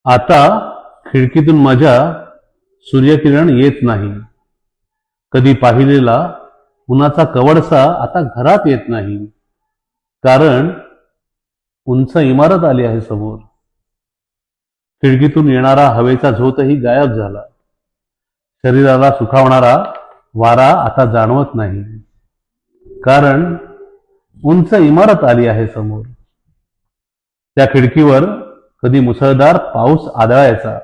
आता खिडकीतून माझ्या सूर्यकिरण येत नाही. कधी पाहिलेला उन्हाचा कवडसा आता घरात येत नाही. कारण उंच इमारत आली आहे समोर. खिडकीतून येणारा हवेचा झोतही गायब झाला. शरीराला सुखावणारा वारा आता जाणवत नाही. कारण उंच इमारत आली आहे समोर. त्या खिडकीवर कधी मुसळधार पाऊस आदळायचा.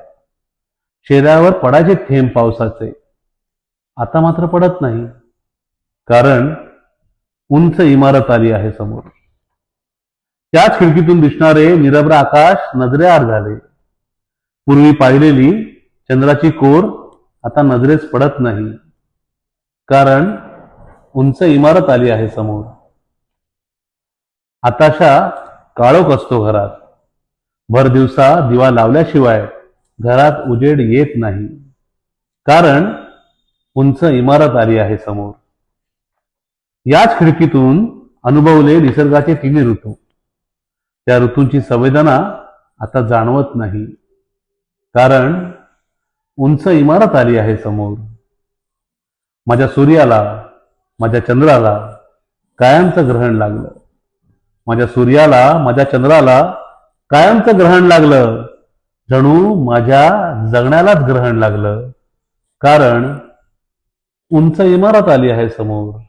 चेहऱ्यावर पडायचे थेंब पावसाचे. आता मात्र पडत नाही. कारण उंच इमारत आली आहे समोर. त्याच खिडकीतून दिसणारे निरभ्र आकाश नजरेआड झाले. पूर्वी पाहिलेली चंद्राची कोर आता नजरेस पडत नाही. कारण उंच इमारत आली आहे समोर. आताशा काळोख असतो घरात. भर दिवसा दिवा लावल्याशिवाय घरात उजेड येत नाही. कारण उंच इमारत आली आहे समोर. याच खिडकीतून अनुभवले निसर्गाचे तिन्ही ऋतू. त्या ऋतूंची संवेदना आता जाणवत नाही. कारण उंच इमारत आली आहे समोर. माझ्या सूर्याला, माझ्या चंद्राला कायमचं ग्रहण लागलं. माझ्या सूर्याला, माझ्या चंद्राला कायमचं ग्रहण लागलं. जणू माझ्या जगण्यालाच ग्रहण लागलं. कारण उंच इमारत आली आहे समोर.